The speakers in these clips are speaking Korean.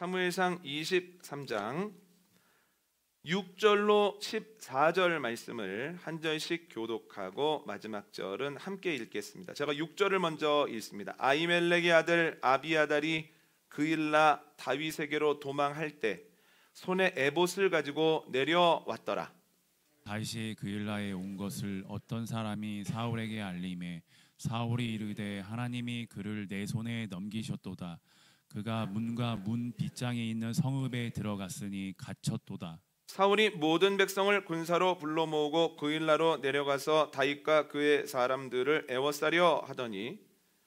사무엘상 23장 6절로 14절 말씀을 한 절씩 교독하고 마지막 절은 함께 읽겠습니다. 제가 6절을 먼저 읽습니다. 아히멜렉의 아들 아비아달이 그일라 다윗에게로 도망할 때 손에 에봇을 가지고 내려왔더라. 다윗이 그일라에 온 것을 어떤 사람이 사울에게 알림해 사울이 이르되 하나님이 그를 내 손에 넘기셨도다. 그가 문과 문 빗장에 있는 성읍에 들어갔으니 갇혔도다. 사울이 모든 백성을 군사로 불러 모으고 그일라로 내려가서 다윗과 그의 사람들을 애워싸려 하더니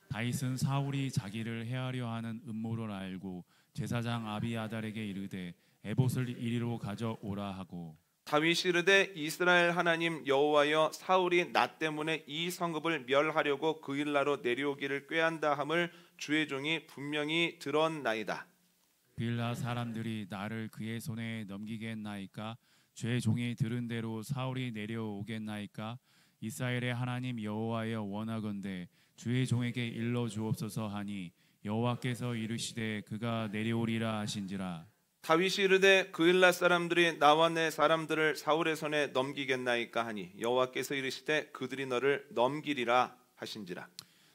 다윗은 사울이 자기를 해하려 하는 음모를 알고 제사장 아비아달에게 이르되 에봇을 이리로 가져오라 하고 다윗이 이르되 이스라엘 하나님 여호와여 사울이 나 때문에 이 성읍을 멸하려고 그일라로 내려오기를 꾀한다 함을 주의 종이 분명히 들었나이다. 그일라 사람들이 나를 그의 손에 넘기겠나이까? 주의 종이 들은 대로 사울이 내려오겠나이까? 이스라엘의 하나님 여호와여 원하건대 주의 종에게 일러 주옵소서 하니 여호와께서 이르시되 그가 내려오리라 하신지라. 다윗이 이르되 그일라 사람들이 나와 내 사람들을 사울의 손에 넘기겠나이까 하니 여호와께서 이르시되 그들이 너를 넘기리라 하신지라.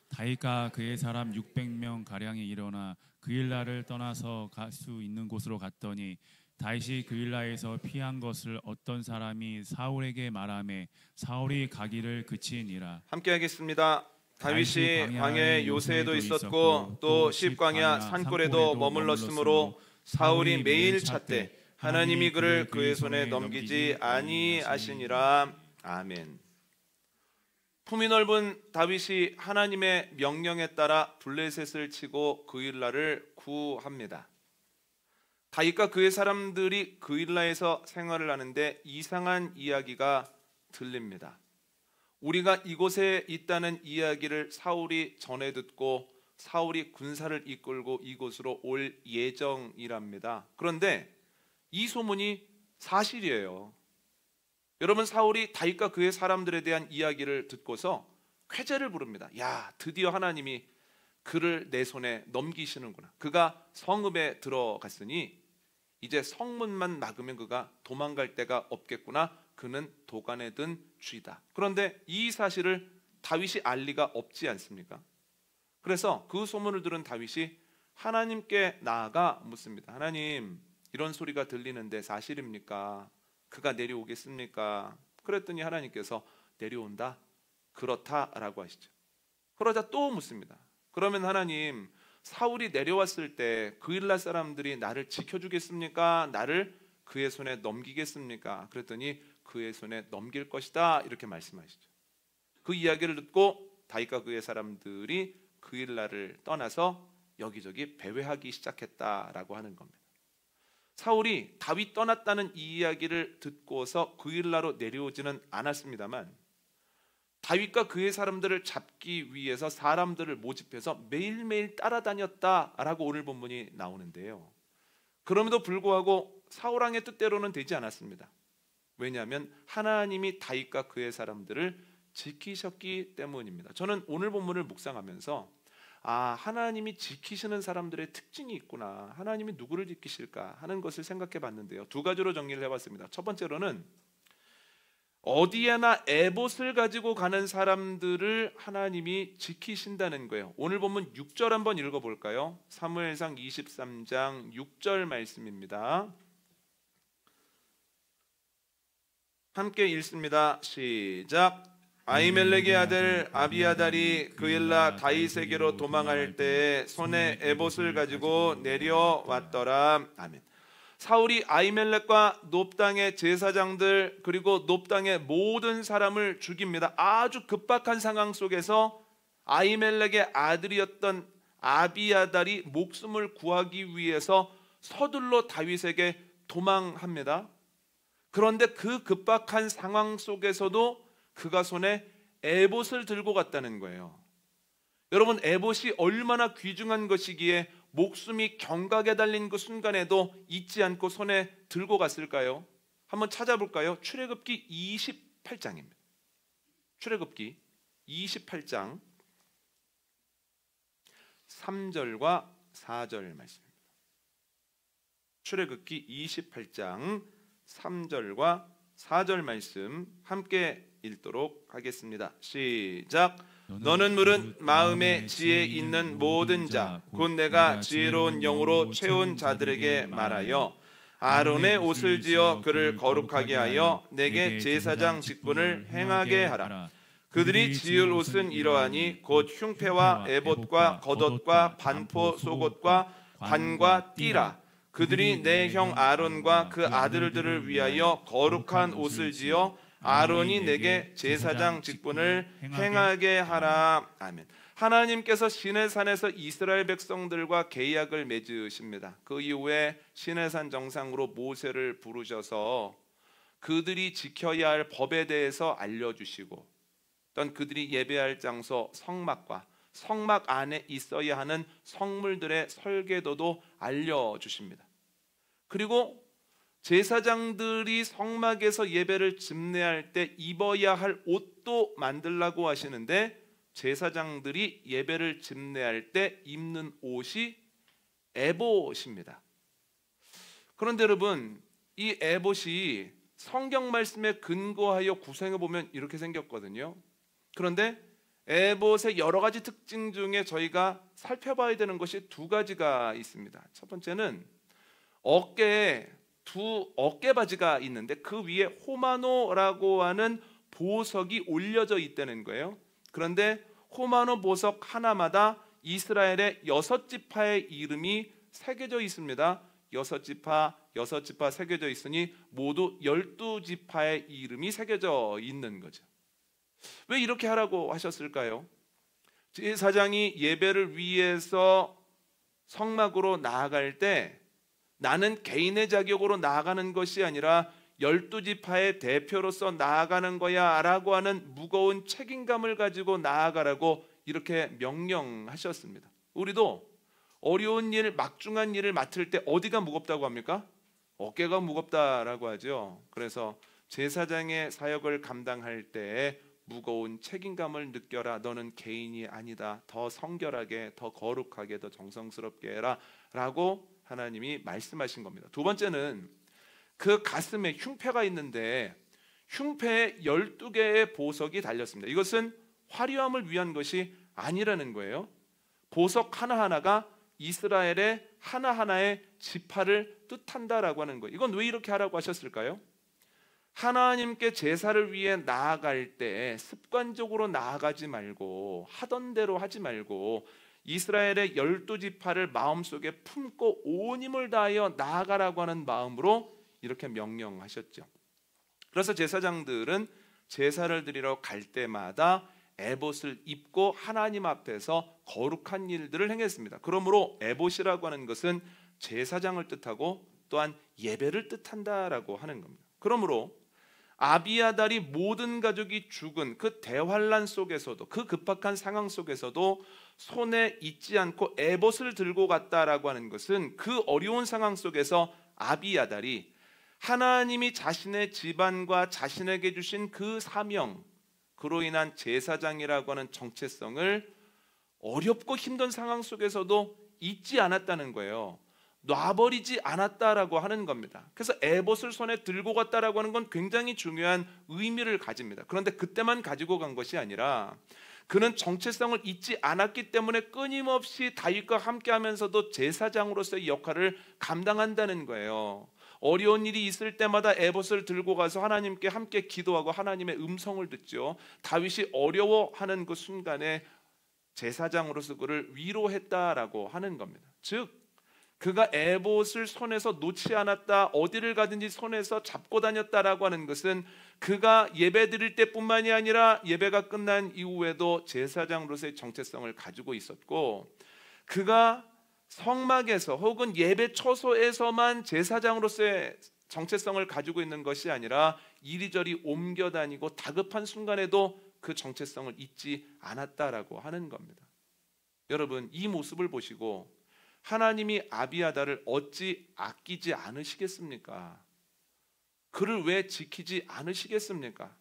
다윗과 그의 사람 600명 가량이 일어나 그일라를 떠나서 갈 수 있는 곳으로 갔더니 다윗이 그일라에서 피한 것을 어떤 사람이 사울에게 말하매 사울이 가기를 그치니라. 함께 하겠습니다. 다윗이 광야에 요새에도 있었고 또 십광야 산골에도 머물렀으므로 사울이 매일 찾되 하나님이 그를 그의 손에 넘기지 아니하시니라. 아멘. 품이 넓은 다윗이 하나님의 명령에 따라 블레셋을 치고 그일라를 구합니다. 다윗과 그의 사람들이 그일라에서 생활을 하는데 이상한 이야기가 들립니다. 우리가 이곳에 있다는 이야기를 사울이 전해 듣고 사울이 군사를 이끌고 이곳으로 올 예정이랍니다. 그런데 이 소문이 사실이에요. 여러분, 사울이 다윗과 그의 사람들에 대한 이야기를 듣고서 쾌재를 부릅니다. 야, 드디어 하나님이 그를 내 손에 넘기시는구나. 그가 성읍에 들어갔으니 이제 성문만 막으면 그가 도망갈 데가 없겠구나. 그는 도간에 든 쥐다. 그런데 이 사실을 다윗이 알 리가 없지 않습니까? 그래서 그 소문을 들은 다윗이 하나님께 나아가 묻습니다. 하나님, 이런 소리가 들리는데 사실입니까? 그가 내려오겠습니까? 그랬더니 하나님께서 내려온다? 그렇다라고 하시죠. 그러자 또 묻습니다. 그러면 하나님, 사울이 내려왔을 때 그일라 사람들이 나를 지켜주겠습니까? 나를 그의 손에 넘기겠습니까? 그랬더니 그의 손에 넘길 것이다, 이렇게 말씀하시죠. 그 이야기를 듣고 다윗과 그의 사람들이 그일라를 떠나서 여기저기 배회하기 시작했다라고 하는 겁니다. 사울이 다윗 떠났다는 이 이야기를 듣고서 그일라로 내려오지는 않았습니다만 다윗과 그의 사람들을 잡기 위해서 사람들을 모집해서 매일매일 따라다녔다라고 오늘 본문이 나오는데요. 그럼에도 불구하고 사울 왕의 뜻대로는 되지 않았습니다. 왜냐하면 하나님이 다윗과 그의 사람들을 지키셨기 때문입니다. 저는 오늘 본문을 묵상하면서 하나님이 지키시는 사람들의 특징이 있구나, 하나님이 누구를 지키실까 하는 것을 생각해 봤는데요. 두 가지로 정리를 해봤습니다. 첫 번째로는 어디에나 에봇을 가지고 가는 사람들을 하나님이 지키신다는 거예요. 오늘 본문 6절 한번 읽어볼까요? 사무엘상 23장 6절 말씀입니다. 함께 읽습니다. 시작. 아히멜렉의 아들 아비아달이 그일라 다윗에게로 도망할 때 손에 에봇을 가지고 내려왔더라. 아멘. 사울이 아히멜렉과 놉 땅의 제사장들 그리고 놉 땅의 모든 사람을 죽입니다. 아주 급박한 상황 속에서 아히멜렉의 아들이었던 아비아달이 목숨을 구하기 위해서 서둘러 다윗에게 도망합니다. 그런데 그 급박한 상황 속에서도 그가 손에 에봇을 들고 갔다는 거예요. 여러분, 에봇이 얼마나 귀중한 것이기에 목숨이 경각에 달린 그 순간에도 잊지 않고 손에 들고 갔을까요? 한번 찾아볼까요? 출애굽기 28장입니다. 출애굽기 28장 3절과 4절 말씀입니다. 출애굽기 28장 3절과 4절 말씀 함께 읽도록 하겠습니다. 시작. 너는 무릇 마음에 지혜 있는 모든 자 곧 내가 지혜로운 영으로 채운 자들에게 말하여 아론의 옷을 지어 그를 거룩하게 하여 내게 제사장 직분을 행하게 하라. 그들이 지을 옷은 이러하니 곧 흉패와 에봇과 겉옷과 반포 속옷과 관과 띠라. 그들이 내 형 아론과 그 아들들을 위하여 거룩한 옷을 지어 아론이 내게 제사장 직분을 행하게 하라. 아멘. 하나님께서 시내산에서 이스라엘 백성들과 계약을 맺으십니다. 그 이후에 시내산 정상으로 모세를 부르셔서 그들이 지켜야 할 법에 대해서 알려주시고 또 그들이 예배할 장소 성막과 성막 안에 있어야 하는 성물들의 설계도도 알려주십니다. 그리고 제사장들이 성막에서 예배를 집례할 때 입어야 할 옷도 만들라고 하시는데 제사장들이 예배를 집례할 때 입는 옷이 에봇입니다. 그런데 여러분, 이 에봇이 성경 말씀에 근거하여 구성해 보면 이렇게 생겼거든요. 그런데 에봇의 여러 가지 특징 중에 저희가 살펴봐야 되는 것이 두 가지가 있습니다. 첫 번째는 어깨에 두 어깨바지가 있는데 그 위에 호마노라고 하는 보석이 올려져 있다는 거예요. 그런데 호마노 보석 하나마다 이스라엘의 6지파의 이름이 새겨져 있습니다. 6지파 새겨져 있으니 모두 12지파의 이름이 새겨져 있는 거죠. 왜 이렇게 하라고 하셨을까요? 제사장이 예배를 위해서 성막으로 나아갈 때 나는 개인의 자격으로 나아가는 것이 아니라 12지파의 대표로서 나아가는 거야 라고 하는 무거운 책임감을 가지고 나아가라고 이렇게 명령하셨습니다. 우리도 어려운 일, 막중한 일을 맡을 때 어디가 무겁다고 합니까? 어깨가 무겁다라고 하죠. 그래서 제사장의 사역을 감당할 때 무거운 책임감을 느껴라. 너는 개인이 아니다. 더 성결하게, 더 거룩하게, 더 정성스럽게 해라 라고 하나님이 말씀하신 겁니다. 두 번째는 그 가슴에 흉패가 있는데 흉패에 12개의 보석이 달렸습니다. 이것은 화려함을 위한 것이 아니라는 거예요. 보석 하나하나가 이스라엘의 하나하나의 지파를 뜻한다라고 하는 거예요. 이건 왜 이렇게 하라고 하셨을까요? 하나님께 제사를 위해 나아갈 때 습관적으로 나아가지 말고 하던 대로 하지 말고 이스라엘의 12지파를 마음속에 품고 온 힘을 다하여 나아가라고 하는 마음으로 이렇게 명령하셨죠. 그래서 제사장들은 제사를 드리러 갈 때마다 에봇을 입고 하나님 앞에서 거룩한 일들을 행했습니다. 그러므로 에봇이라고 하는 것은 제사장을 뜻하고 또한 예배를 뜻한다라고 하는 겁니다. 그러므로 아비아달이 모든 가족이 죽은 그 대환란 속에서도 그 급박한 상황 속에서도 손에 있지 않고 에봇을 들고 갔다라고 하는 것은 그 어려운 상황 속에서 아비아달이 하나님이 자신의 집안과 자신에게 주신 그 사명, 그로 인한 제사장이라고 하는 정체성을 어렵고 힘든 상황 속에서도 잊지 않았다는 거예요. 놔버리지 않았다라고 하는 겁니다. 그래서 에봇을 손에 들고 갔다라고 하는 건 굉장히 중요한 의미를 가집니다. 그런데 그때만 가지고 간 것이 아니라 그는 정체성을 잊지 않았기 때문에 끊임없이 다윗과 함께하면서도 제사장으로서의 역할을 감당한다는 거예요. 어려운 일이 있을 때마다 에봇을 들고 가서 하나님께 함께 기도하고 하나님의 음성을 듣죠. 다윗이 어려워하는 그 순간에 제사장으로서 그를 위로했다라고 하는 겁니다. 즉 그가 에봇을 손에서 놓지 않았다, 어디를 가든지 손에서 잡고 다녔다라고 하는 것은 그가 예배 드릴 때뿐만이 아니라 예배가 끝난 이후에도 제사장으로서의 정체성을 가지고 있었고, 그가 성막에서 혹은 예배 처소에서만 제사장으로서의 정체성을 가지고 있는 것이 아니라 이리저리 옮겨 다니고 다급한 순간에도 그 정체성을 잊지 않았다라고 하는 겁니다. 여러분, 이 모습을 보시고 하나님이 아비아달을 어찌 아끼지 않으시겠습니까? 그를 왜 지키지 않으시겠습니까?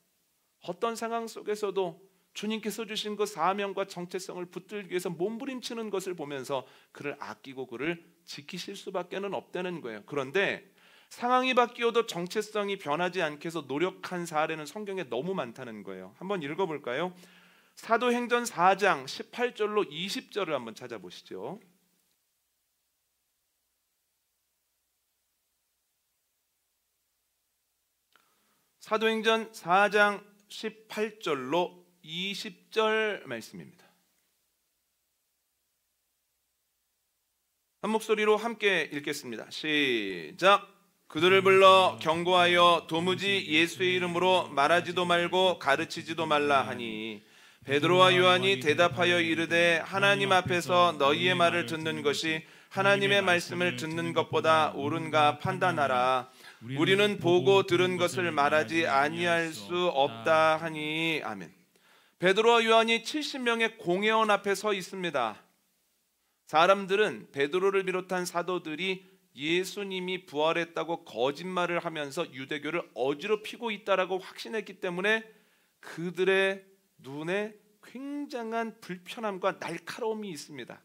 어떤 상황 속에서도 주님께서 주신 그 사명과 정체성을 붙들기 위해서 몸부림치는 것을 보면서 그를 아끼고 그를 지키실 수밖에는 없다는 거예요. 그런데 상황이 바뀌어도 정체성이 변하지 않게 해서 노력한 사례는 성경에 너무 많다는 거예요. 한번 읽어볼까요? 사도행전 4장 18절로 20절을 한번 찾아보시죠. 사도행전 4장 18절로 20절 말씀입니다. 한 목소리로 함께 읽겠습니다. 시작. 그들을 불러 경고하여 도무지 예수의 이름으로 말하지도 말고 가르치지도 말라 하니 베드로와 요한이 대답하여 이르되 하나님 앞에서 너희의 말을 듣는 것이 하나님의 말씀을 듣는 것보다 옳은가 판단하라. 우리는 보고 들은 것을 말하지 아니할 수 없다 하니. 아멘. 베드로와 요한이 70명의 공회원 앞에 서 있습니다. 사람들은 베드로를 비롯한 사도들이 예수님이 부활했다고 거짓말을 하면서 유대교를 어지럽히고 있다라고 확신했기 때문에 그들의 눈에 굉장한 불편함과 날카로움이 있습니다.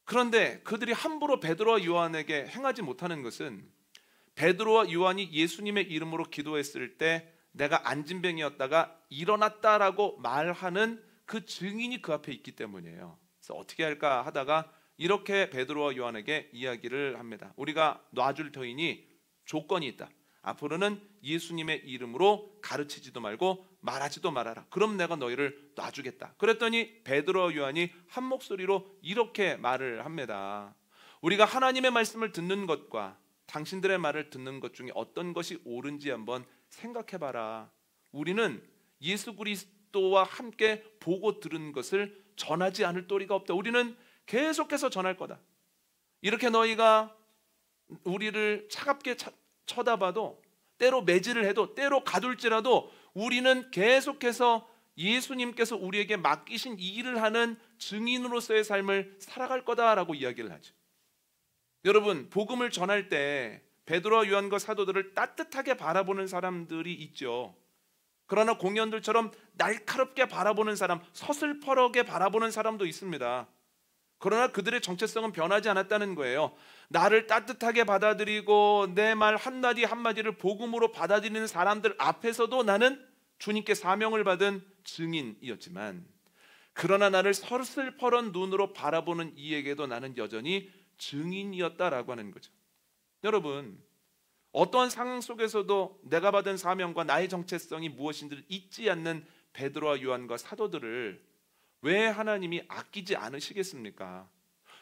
그런데 그들이 함부로 베드로와 요한에게 행하지 못하는 것은 베드로와 요한이 예수님의 이름으로 기도했을 때 내가 안진뱅이였다가 일어났다라고 말하는 그 증인이 그 앞에 있기 때문이에요. 그래서 어떻게 할까 하다가 이렇게 베드로와 요한에게 이야기를 합니다. 우리가 놔줄 터이니 조건이 있다. 앞으로는 예수님의 이름으로 가르치지도 말고 말하지도 말아라. 그럼 내가 너희를 놔주겠다. 그랬더니 베드로와 요한이 한 목소리로 이렇게 말을 합니다. 우리가 하나님의 말씀을 듣는 것과 당신들의 말을 듣는 것 중에 어떤 것이 옳은지 한번 생각해봐라. 우리는 예수 그리스도와 함께 보고 들은 것을 전하지 않을 도리가 없다. 우리는 계속해서 전할 거다. 이렇게 너희가 우리를 차갑게 쳐다봐도 때로 매질을 해도 때로 가둘지라도 우리는 계속해서 예수님께서 우리에게 맡기신 이 일을 하는 증인으로서의 삶을 살아갈 거다라고 이야기를 하죠. 여러분, 복음을 전할 때 베드로와 요한과 사도들을 따뜻하게 바라보는 사람들이 있죠. 그러나 공연들처럼 날카롭게 바라보는 사람, 서슬퍼러게 바라보는 사람도 있습니다. 그러나 그들의 정체성은 변하지 않았다는 거예요. 나를 따뜻하게 받아들이고 내 말 한마디 한마디를 복음으로 받아들이는 사람들 앞에서도 나는 주님께 사명을 받은 증인이었지만, 그러나 나를 서슬퍼런 눈으로 바라보는 이에게도 나는 여전히 증인이었다라고 하는 거죠. 여러분, 어떠한 상황 속에서도 내가 받은 사명과 나의 정체성이 무엇인지를 잊지 않는 베드로와 요한과 사도들을 왜 하나님이 아끼지 않으시겠습니까?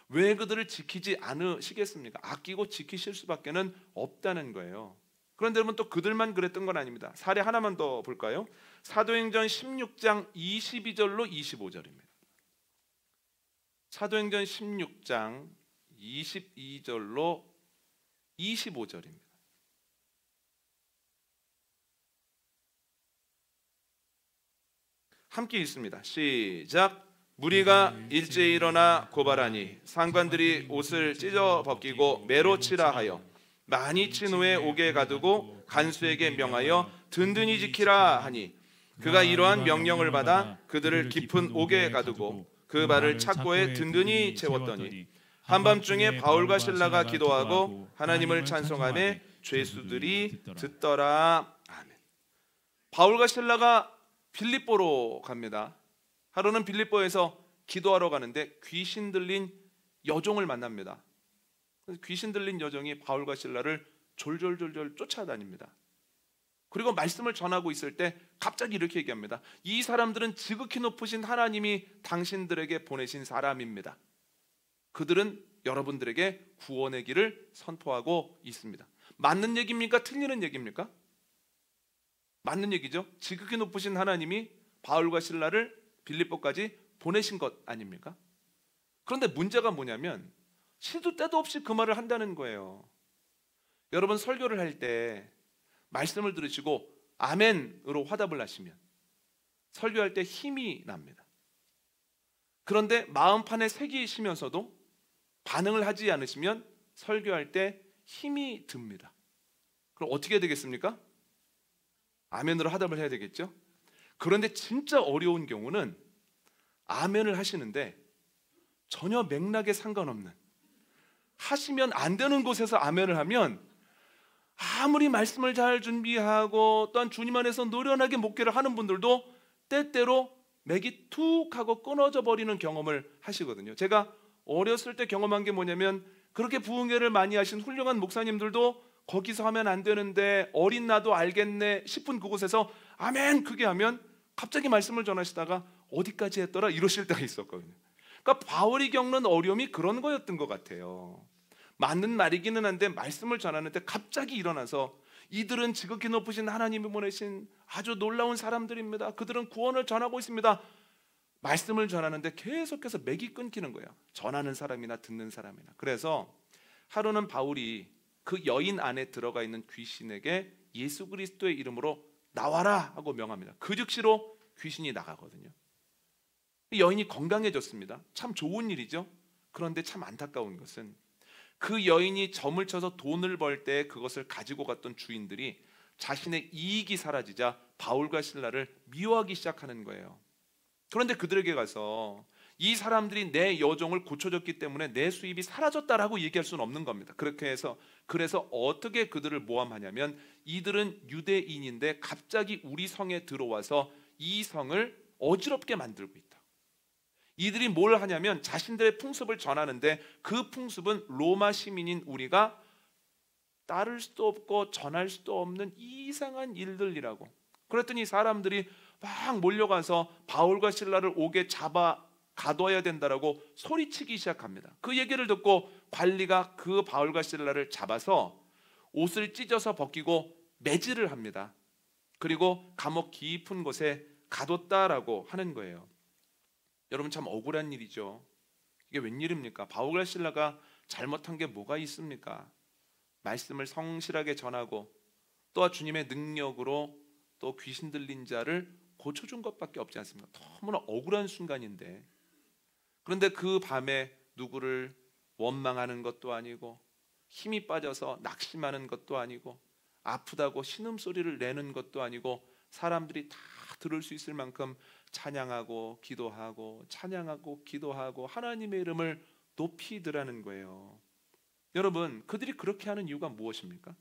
왜 그들을 지키지 않으시겠습니까? 아끼고 지키실 수밖에 없다는 거예요. 그런데 여러분, 또 그들만 그랬던 건 아닙니다. 사례 하나만 더 볼까요? 사도행전 16장 22절로 25절입니다. 사도행전 16장 22절로 25절입니다. 함께 읽습니다. 시작. 무리가 일제히 일어나 고발하니 상관들이 옷을 찢어 벗기고 매로 치라 하여 많이 친 후에 옥에 가두고 간수에게 명하여 든든히 지키라 하니 그가 이러한 명령을 받아 그들을 깊은 옥에 가두고 그 발을 착고에 든든히 채웠더니 한밤중에 바울과 실라가 기도하고 하나님을 찬송하며 죄수들이 듣더라. 아멘. 바울과 실라가 빌립보로 갑니다. 하루는 빌립보에서 기도하러 가는데 귀신 들린 여종을 만납니다. 귀신 들린 여종이 바울과 실라를 졸졸졸졸 쫓아다닙니다. 그리고 말씀을 전하고 있을 때 갑자기 이렇게 얘기합니다. 이 사람들은 지극히 높으신 하나님이 당신들에게 보내신 사람입니다. 그들은 여러분들에게 구원의 길을 선포하고 있습니다. 맞는 얘기입니까? 틀리는 얘기입니까? 맞는 얘기죠. 지극히 높으신 하나님이 바울과 실라를 빌립보까지 보내신 것 아닙니까? 그런데 문제가 뭐냐면 시도 때도 없이 그 말을 한다는 거예요. 여러분, 설교를 할 때 말씀을 들으시고 아멘으로 화답을 하시면 설교할 때 힘이 납니다. 그런데 마음판에 새기시면서도 반응을 하지 않으시면 설교할 때 힘이 듭니다. 그럼 어떻게 되겠습니까? 아멘으로 화답을 해야 되겠죠? 그런데 진짜 어려운 경우는 아멘을 하시는데 전혀 맥락에 상관없는, 하시면 안 되는 곳에서 아멘을 하면 아무리 말씀을 잘 준비하고 또한 주님 안에서 노련하게 목회를 하는 분들도 때때로 맥이 툭 하고 끊어져 버리는 경험을 하시거든요. 제가 어렸을 때 경험한 게 뭐냐면, 그렇게 부흥회를 많이 하신 훌륭한 목사님들도 거기서 하면 안 되는데 어린 나도 알겠네 싶은 그곳에서 아멘 크게 하면 갑자기 말씀을 전하시다가 어디까지 했더라 이러실 때가 있었거든요. 그러니까 바울이 겪는 어려움이 그런 거였던 것 같아요. 맞는 말이기는 한데 말씀을 전하는데 갑자기 일어나서, 이들은 지극히 높으신 하나님이 보내신 아주 놀라운 사람들입니다. 그들은 구원을 전하고 있습니다. 말씀을 전하는데 계속해서 맥이 끊기는 거예요. 전하는 사람이나 듣는 사람이나. 그래서 하루는 바울이 그 여인 안에 들어가 있는 귀신에게 예수 그리스도의 이름으로 나와라 하고 명합니다. 그 즉시로 귀신이 나가거든요. 여인이 건강해졌습니다. 참 좋은 일이죠. 그런데 참 안타까운 것은 그 여인이 점을 쳐서 돈을 벌 때 그것을 가지고 갔던 주인들이 자신의 이익이 사라지자 바울과 실라를 미워하기 시작하는 거예요. 그런데 그들에게 가서 이 사람들이 내 여종을 고쳐줬기 때문에 내 수입이 사라졌다라고 얘기할 수는 없는 겁니다. 그래서 어떻게 그들을 모함하냐면, 이들은 유대인인데 갑자기 우리 성에 들어와서 이 성을 어지럽게 만들고 있다. 이들이 뭘 하냐면 자신들의 풍습을 전하는데 그 풍습은 로마 시민인 우리가 따를 수도 없고 전할 수도 없는 이상한 일들이라고. 그랬더니 사람들이 막 몰려가서 바울과 실라를 옥에 잡아 가둬야 된다라고 소리치기 시작합니다. 그 얘기를 듣고 관리가 그 바울과 실라를 잡아서 옷을 찢어서 벗기고 매질을 합니다. 그리고 감옥 깊은 곳에 가뒀다라고 하는 거예요. 여러분, 참 억울한 일이죠. 이게 웬일입니까? 바울과 실라가 잘못한 게 뭐가 있습니까? 말씀을 성실하게 전하고 또 주님의 능력으로 또 귀신 들린 자를 고쳐준 것밖에 없지 않습니까? 너무나 억울한 순간인데, 그런데 그 밤에 누구를 원망하는 것도 아니고 힘이 빠져서 낙심하는 것도 아니고 아프다고 신음소리를 내는 것도 아니고 사람들이 다 들을 수 있을 만큼 찬양하고 기도하고 찬양하고 기도하고 하나님의 이름을 높이 드라는 거예요. 여러분, 그들이 그렇게 하는 이유가 무엇입니까?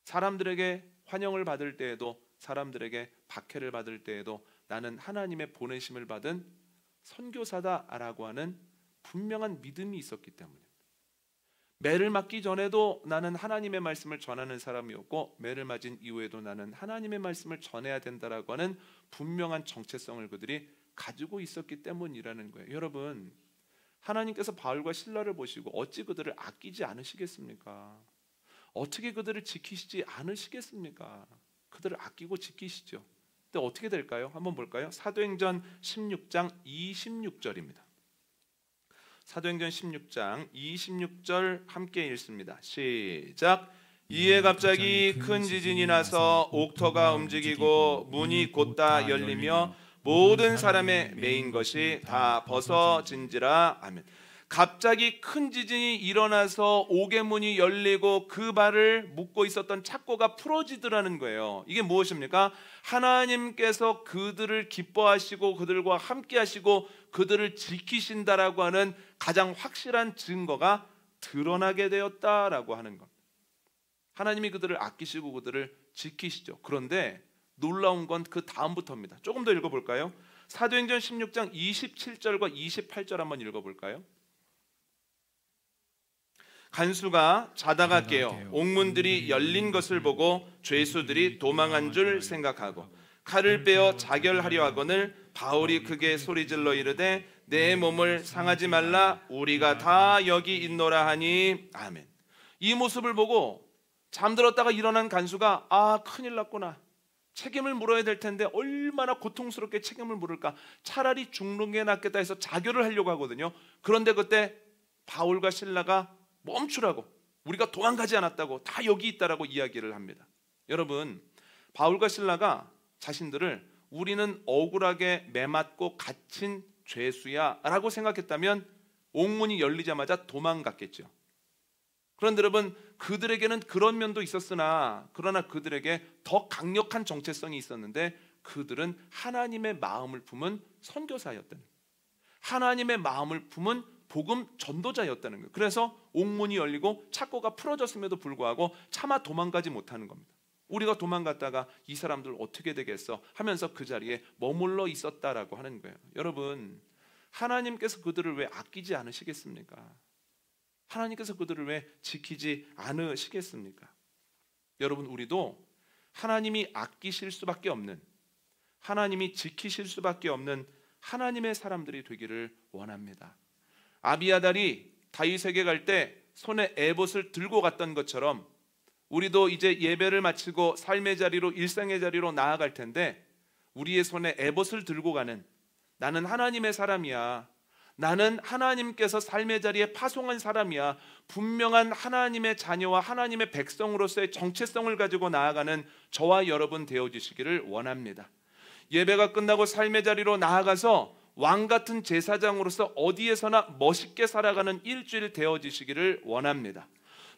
사람들에게 환영을 받을 때에도, 사람들에게 박해를 받을 때에도 나는 하나님의 보내심을 받은 선교사다라고 하는 분명한 믿음이 있었기 때문입니다. 매를 맞기 전에도 나는 하나님의 말씀을 전하는 사람이었고, 매를 맞은 이후에도 나는 하나님의 말씀을 전해야 된다라고 하는 분명한 정체성을 그들이 가지고 있었기 때문이라는 거예요. 여러분, 하나님께서 바울과 실라를 보시고 어찌 그들을 아끼지 않으시겠습니까? 어떻게 그들을 지키시지 않으시겠습니까? 그들을 아끼고 지키시죠. 근데 어떻게 될까요? 한번 볼까요? 사도행전 16장 26절입니다. 사도행전 16장 26절 함께 읽습니다. 시작. 이에 갑자기 큰 지진이 나서 옥터가 움직이고 문이 곧다 열리며 모든 사람의 매인 것이 다 벗어진지라. 아멘. 갑자기 큰 지진이 일어나서 옥의 문이 열리고 그 발을 묶고 있었던 착고가 풀어지더라는 거예요. 이게 무엇입니까? 하나님께서 그들을 기뻐하시고 그들과 함께 하시고 그들을 지키신다라고 하는 가장 확실한 증거가 드러나게 되었다라고 하는 것. 하나님이 그들을 아끼시고 그들을 지키시죠. 그런데 놀라운 건 그 다음부터입니다. 조금 더 읽어볼까요? 사도행전 16장 27절과 28절 한번 읽어볼까요? 간수가 자다가 깨어 옥문들이 열린 것을 보고 죄수들이 도망한 줄 생각하고 칼을 빼어 자결하려 하거늘 바울이 크게 소리질러 이르되 내 몸을 상하지 말라, 우리가 다 여기 있노라 하니. 아멘. 이 모습을 보고 잠들었다가 일어난 간수가 큰일 났구나, 책임을 물어야 될 텐데 얼마나 고통스럽게 책임을 물을까, 차라리 죽는 게 낫겠다 해서 자결을 하려고 하거든요. 그런데 그때 바울과 실라가 멈추라고, 우리가 도망가지 않았다고, 다 여기 있다라고 이야기를 합니다. 여러분, 바울과 실라가 자신들을 우리는 억울하게 매맞고 갇힌 죄수야 라고 생각했다면 옥문이 열리자마자 도망갔겠죠. 그런데 여러분, 그들에게는 그런 면도 있었으나 그러나 그들에게 더 강력한 정체성이 있었는데 그들은 하나님의 마음을 품은 선교사였다는 거예요. 하나님의 마음을 품은 복음 전도자였다는 거예요. 그래서 옥문이 열리고 착고가 풀어졌음에도 불구하고 차마 도망가지 못하는 겁니다. 우리가 도망갔다가 이 사람들 어떻게 되겠어 하면서 그 자리에 머물러 있었다라고 하는 거예요. 여러분, 하나님께서 그들을 왜 아끼지 않으시겠습니까? 하나님께서 그들을 왜 지키지 않으시겠습니까? 여러분, 우리도 하나님이 아끼실 수밖에 없는, 하나님이 지키실 수밖에 없는 하나님의 사람들이 되기를 원합니다. 아비아달이 다윗에게 갈 때 손에 에봇을 들고 갔던 것처럼 우리도 이제 예배를 마치고 삶의 자리로, 일상의 자리로 나아갈 텐데 우리의 손에 에봇을 들고 가는, 나는 하나님의 사람이야, 나는 하나님께서 삶의 자리에 파송한 사람이야, 분명한 하나님의 자녀와 하나님의 백성으로서의 정체성을 가지고 나아가는 저와 여러분 되어주시기를 원합니다. 예배가 끝나고 삶의 자리로 나아가서 왕같은 제사장으로서 어디에서나 멋있게 살아가는 일주일 되어주시기를 원합니다.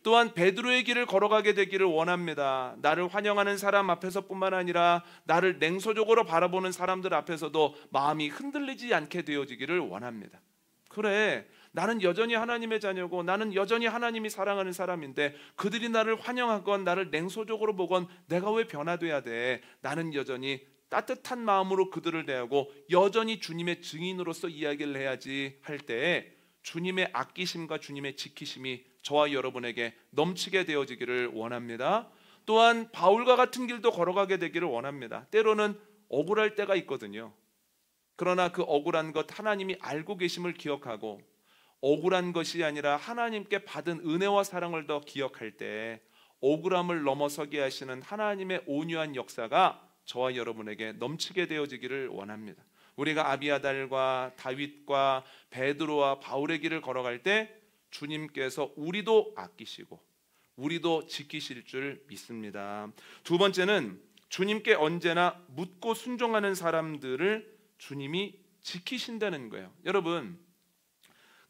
또한 베드로의 길을 걸어가게 되기를 원합니다. 나를 환영하는 사람 앞에서뿐만 아니라 나를 냉소적으로 바라보는 사람들 앞에서도 마음이 흔들리지 않게 되어지기를 원합니다. 그래, 나는 여전히 하나님의 자녀고 나는 여전히 하나님이 사랑하는 사람인데 그들이 나를 환영하건 나를 냉소적으로 보건 내가 왜 변화돼야 돼? 나는 여전히 따뜻한 마음으로 그들을 대하고 여전히 주님의 증인으로서 이야기를 해야지 할 때에 주님의 아끼심과 주님의 지키심이 저와 여러분에게 넘치게 되어지기를 원합니다. 또한 바울과 같은 길도 걸어가게 되기를 원합니다. 때로는 억울할 때가 있거든요. 그러나 그 억울한 것 하나님이 알고 계심을 기억하고 억울한 것이 아니라 하나님께 받은 은혜와 사랑을 더 기억할 때 억울함을 넘어서게 하시는 하나님의 온유한 역사가 저와 여러분에게 넘치게 되어지기를 원합니다. 우리가 아비아달과 다윗과 베드로와 바울의 길을 걸어갈 때 주님께서 우리도 아끼시고 우리도 지키실 줄 믿습니다. 두 번째는 주님께 언제나 묻고 순종하는 사람들을 주님이 지키신다는 거예요. 여러분,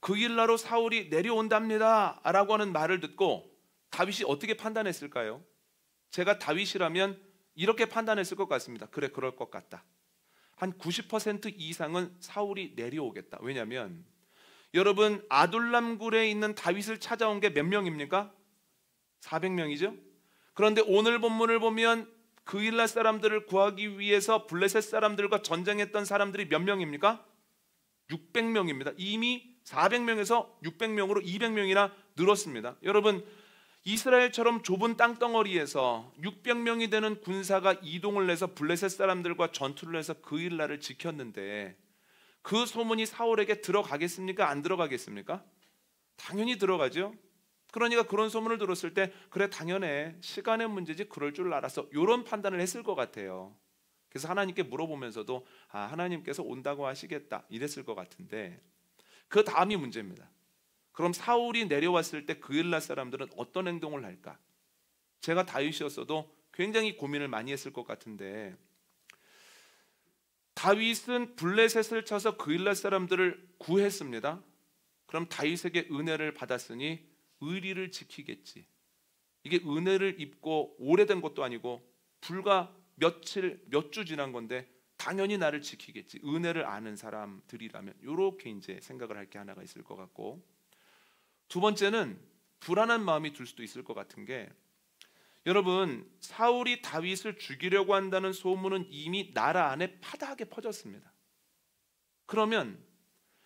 그 일나로 사울이 내려온답니다 라고 하는 말을 듣고 다윗이 어떻게 판단했을까요? 제가 다윗이라면 이렇게 판단했을 것 같습니다. 그래, 그럴 것 같다. 한 90% 이상은 사울이 내려오겠다. 왜냐하면 여러분, 아둘람 굴에 있는 다윗을 찾아온 게 몇 명입니까? 400명이죠. 그런데 오늘 본문을 보면 그일라 사람들을 구하기 위해서 블레셋 사람들과 전쟁했던 사람들이 몇 명입니까? 600명입니다. 이미 400명에서 600명으로 200명이나 늘었습니다. 여러분, 이스라엘처럼 좁은 땅덩어리에서 600명이 되는 군사가 이동을 해서 블레셋 사람들과 전투를 해서 그일라를 지켰는데 그 소문이 사울에게 들어가겠습니까? 안 들어가겠습니까? 당연히 들어가죠. 그러니까 그런 소문을 들었을 때 그래, 당연해, 시간의 문제지, 그럴 줄 알았어, 이런 판단을 했을 것 같아요. 그래서 하나님께 물어보면서도 하나님께서 온다고 하시겠다 이랬을 것 같은데 그 다음이 문제입니다. 그럼 사울이 내려왔을 때 그일라 사람들은 어떤 행동을 할까? 제가 다윗이었어도 굉장히 고민을 많이 했을 것 같은데 다윗은 블레셋을 쳐서 그일라 사람들을 구했습니다. 그럼 다윗에게 은혜를 받았으니 의리를 지키겠지. 이게 은혜를 입고 오래된 것도 아니고 불과 몇 주 지난 건데 당연히 나를 지키겠지. 은혜를 아는 사람들이라면 이렇게 이제 생각을 할 게 하나가 있을 것 같고, 두 번째는 불안한 마음이 들 수도 있을 것 같은 게, 여러분, 사울이 다윗을 죽이려고 한다는 소문은 이미 나라 안에 파다하게 퍼졌습니다. 그러면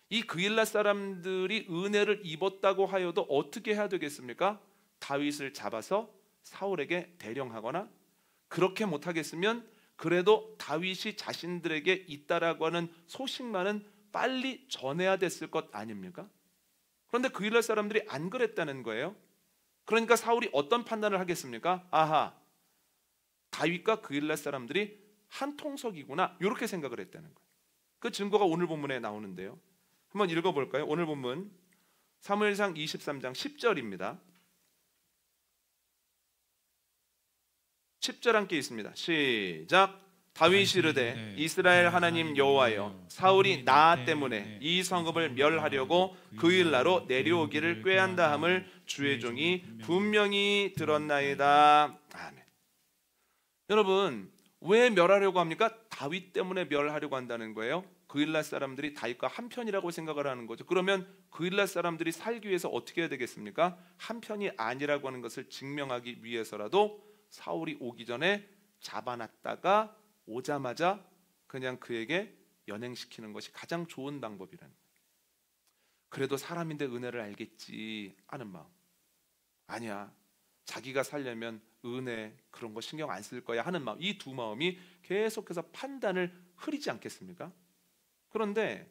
이 그일라 사람들이 은혜를 입었다고 하여도 어떻게 해야 되겠습니까? 다윗을 잡아서 사울에게 대령하거나, 그렇게 못하겠으면 그래도 다윗이 자신들에게 있다라고 하는 소식만은 빨리 전해야 됐을 것 아닙니까? 그런데 그일라 사람들이 안 그랬다는 거예요. 그러니까 사울이 어떤 판단을 하겠습니까? 아하, 다윗과 그일라 사람들이 한 통속이구나, 이렇게 생각을 했다는 거예요. 그 증거가 오늘 본문에 나오는데요. 한번 읽어볼까요? 오늘 본문 사무엘상 23장 10절입니다. 10절 함께 있습니다. 시작. 다윗이 이르되 이스라엘 하나님 여호와여, 사울이 나 때문에 이 성읍을 멸하려고 그일라로 내려오기를 꾀한다 함을 주의 종이 분명히 들었나이다. 아멘. 여러분, 왜 멸하려고 합니까? 다윗 때문에 멸하려고 한다는 거예요. 그일랏 사람들이 다윗과 한편이라고 생각을 하는 거죠. 그러면 그일랏 사람들이 살기 위해서 어떻게 해야 되겠습니까? 한편이 아니라고 하는 것을 증명하기 위해서라도 사울이 오기 전에 잡아놨다가 오자마자 그냥 그에게 연행시키는 것이 가장 좋은 방법이라는 거예요. 그래도 사람인데 은혜를 알겠지 하는 마음. 아니야, 자기가 살려면 은혜 그런 거 신경 안 쓸 거야 하는 마음. 이 두 마음이 계속해서 판단을 흐리지 않겠습니까? 그런데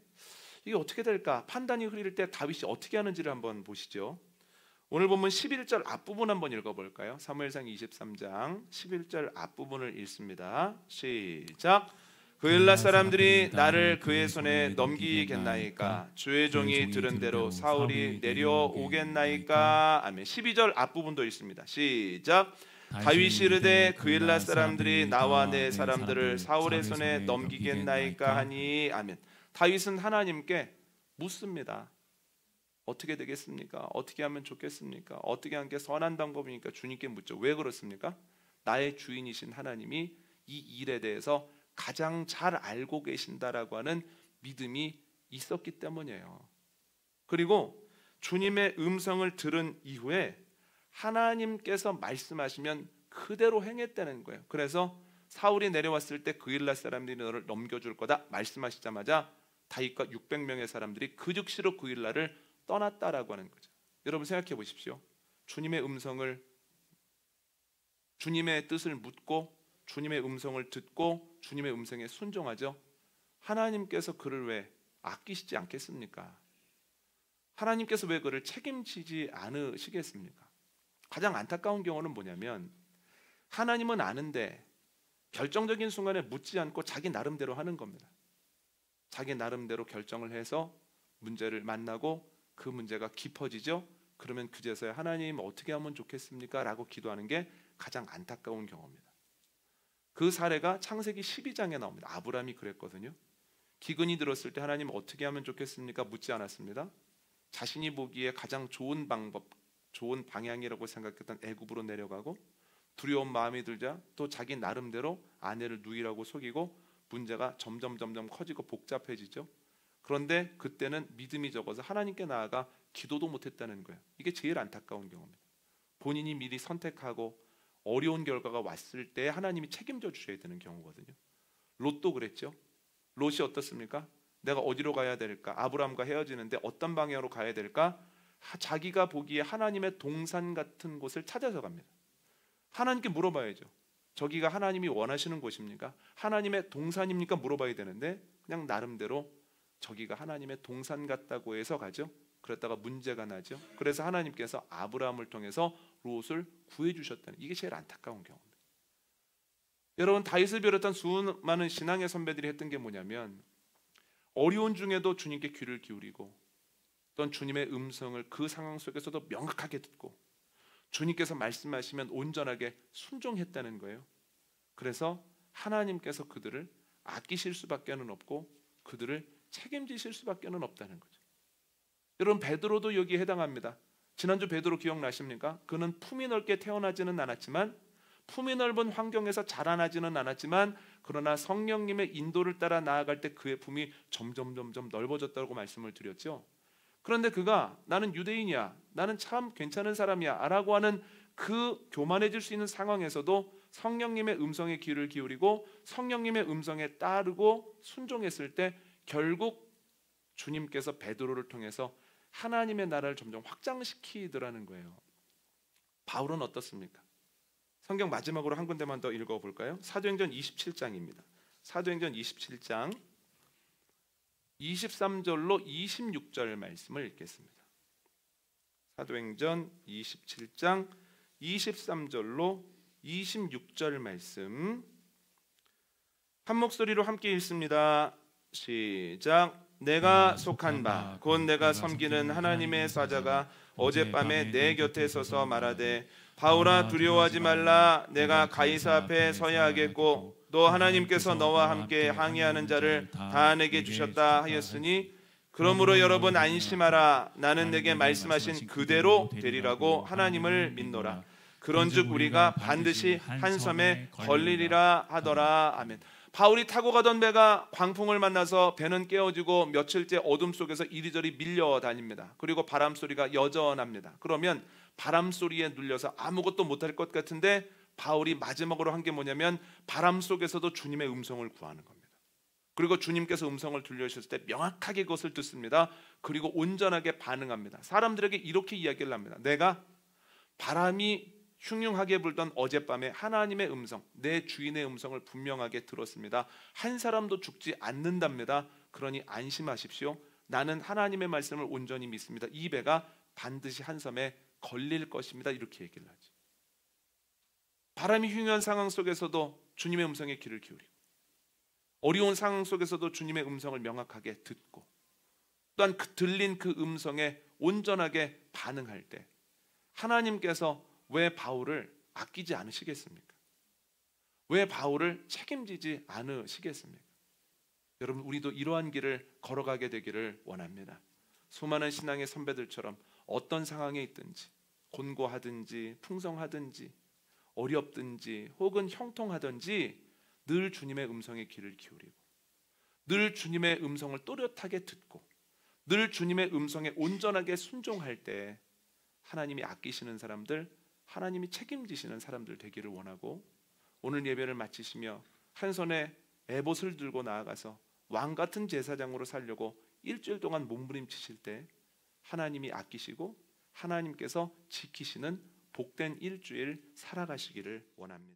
이게 어떻게 될까? 판단이 흐릴 때 다윗이 어떻게 하는지를 한번 보시죠. 오늘 본문 11절 앞부분 한번 읽어볼까요? 사무엘상 23장 11절 앞부분을 읽습니다. 시작. 그일랏 사람들이 나를 그의 손에 넘기겠나이까? 주의 종이 들은 대로 사울이 내려오겠나이까? 아멘. 12절 앞부분도 있습니다. 시작. 다윗이 이르되 그일랏 사람들이 나와 내 사람들을 사울의 손에 넘기겠나이까 하니. 아멘. 다윗은 하나님께 묻습니다. 어떻게 되겠습니까? 어떻게 하면 좋겠습니까? 어떻게 하는 게 선한 방법이니까 주님께 묻죠. 왜 그렇습니까? 나의 주인이신 하나님이 이 일에 대해서 가장 잘 알고 계신다라고 하는 믿음이 있었기 때문이에요. 그리고 주님의 음성을 들은 이후에 하나님께서 말씀하시면 그대로 행했다는 거예요. 그래서 사울이 내려왔을 때 그일랏 사람들이 너를 넘겨줄 거다 말씀하시자마자 다윗과 600명의 사람들이 그 즉시로 그일랏을 떠났다라고 하는 거죠. 여러분 생각해 보십시오. 주님의 음성을, 주님의 뜻을 묻고 주님의 음성을 듣고 주님의 음성에 순종하죠. 하나님께서 그를 왜 아끼시지 않겠습니까? 하나님께서 왜 그를 책임지지 않으시겠습니까? 가장 안타까운 경우는 뭐냐면 하나님은 아는데 결정적인 순간에 묻지 않고 자기 나름대로 하는 겁니다. 자기 나름대로 결정을 해서 문제를 만나고 그 문제가 깊어지죠. 그러면 그제서야 하나님 어떻게 하면 좋겠습니까? 라고 기도하는 게 가장 안타까운 경우입니다. 그 사례가 창세기 12장에 나옵니다. 아브라함이 그랬거든요. 기근이 들었을 때 하나님 어떻게 하면 좋겠습니까? 묻지 않았습니다. 자신이 보기에 가장 좋은 방법, 좋은 방향이라고 생각했던 애굽으로 내려가고 두려운 마음이 들자 또 자기 나름대로 아내를 누이라고 속이고 문제가 점점 커지고 복잡해지죠. 그런데 그때는 믿음이 적어서 하나님께 나아가 기도도 못했다는 거예요. 이게 제일 안타까운 경우입니다. 본인이 미리 선택하고 어려운 결과가 왔을 때 하나님이 책임져 주셔야 되는 경우거든요. 롯도 그랬죠. 롯이 어떻습니까? 내가 어디로 가야 될까? 아브라함과 헤어지는데 어떤 방향으로 가야 될까? 자기가 보기에 하나님의 동산 같은 곳을 찾아서 갑니다. 하나님께 물어봐야죠. 저기가 하나님이 원하시는 곳입니까? 하나님의 동산입니까? 물어봐야 되는데 그냥 나름대로 저기가 하나님의 동산 같다고 해서 가죠. 그랬다가 문제가 나죠. 그래서 하나님께서 아브라함을 통해서 롯을 구해주셨다는, 이게 제일 안타까운 경우입니다. 여러분, 다윗을 비롯한 수많은 신앙의 선배들이 했던 게 뭐냐면 어려운 중에도 주님께 귀를 기울이고 또는 주님의 음성을 그 상황 속에서도 명확하게 듣고 주님께서 말씀하시면 온전하게 순종했다는 거예요. 그래서 하나님께서 그들을 아끼실 수밖에 없고 그들을 책임지실 수밖에 없다는 거죠. 여러분, 베드로도 여기에 해당합니다. 지난주 베드로 기억나십니까? 그는 품이 넓게 태어나지는 않았지만, 품이 넓은 환경에서 자라나지는 않았지만, 그러나 성령님의 인도를 따라 나아갈 때 그의 품이 점점 넓어졌다고 말씀을 드렸죠. 그런데 그가 나는 유대인이야, 나는 참 괜찮은 사람이야 라고 하는 그 교만해질 수 있는 상황에서도 성령님의 음성에 귀를 기울이고 성령님의 음성에 따르고 순종했을 때 결국 주님께서 베드로를 통해서 하나님의 나라를 점점 확장시키더라는 거예요. 바울은 어떻습니까? 성경 마지막으로 한 군데만 더 읽어볼까요? 사도행전 27장입니다. 사도행전 27장 23절로 26절 말씀을 읽겠습니다. 사도행전 27장 23절로 26절 말씀 한 목소리로 함께 읽습니다. 시작. 내가 속한 바 곧 내가 섬기는 하나님의 사자가 어젯밤에 내 곁에 서서 말하되 바울아 두려워하지 말라. 내가 가이사 앞에 서야 하겠고 또 하나님께서 너와 함께 항의하는 자를 다 내게 주셨다 하였으니 그러므로 여러분 안심하라. 나는 내게 말씀하신 그대로 되리라고 하나님을 믿노라. 그런즉 우리가 반드시 한 섬에 걸리리라 하더라. 아멘. 바울이 타고 가던 배가 광풍을 만나서 배는 깨어지고 며칠째 어둠 속에서 이리저리 밀려다닙니다. 그리고 바람 소리가 여전합니다. 그러면 바람 소리에 눌려서 아무것도 못할 것 같은데 바울이 마지막으로 한 게 뭐냐면 바람 속에서도 주님의 음성을 구하는 겁니다. 그리고 주님께서 음성을 들려주셨을 때 명확하게 그것을 듣습니다. 그리고 온전하게 반응합니다. 사람들에게 이렇게 이야기를 합니다. 내가 바람이 흉흉하게 불던 어젯밤에 하나님의 음성, 내 주인의 음성을 분명하게 들었습니다. 한 사람도 죽지 않는답니다. 그러니 안심하십시오. 나는 하나님의 말씀을 온전히 믿습니다. 이 배가 반드시 한 섬에 걸릴 것입니다. 이렇게 얘기를 하죠. 바람이 흉흉한 상황 속에서도 주님의 음성에 귀를 기울이고, 어려운 상황 속에서도 주님의 음성을 명확하게 듣고, 또한 들린 그 음성에 온전하게 반응할 때 하나님께서 왜 바울을 아끼지 않으시겠습니까? 왜 바울을 책임지지 않으시겠습니까? 여러분, 우리도 이러한 길을 걸어가게 되기를 원합니다. 수많은 신앙의 선배들처럼 어떤 상황에 있든지, 곤고하든지 풍성하든지 어렵든지 혹은 형통하든지 늘 주님의 음성에 귀를 기울이고, 늘 주님의 음성을 또렷하게 듣고, 늘 주님의 음성에 온전하게 순종할 때 하나님이 아끼시는 사람들, 하나님이 책임지시는 사람들 되기를 원하고, 오늘 예배를 마치시며 한 손에 에봇을 들고 나아가서 왕 같은 제사장으로 살려고 일주일 동안 몸부림치실 때 하나님이 아끼시고 하나님께서 지키시는 복된 일주일 살아가시기를 원합니다.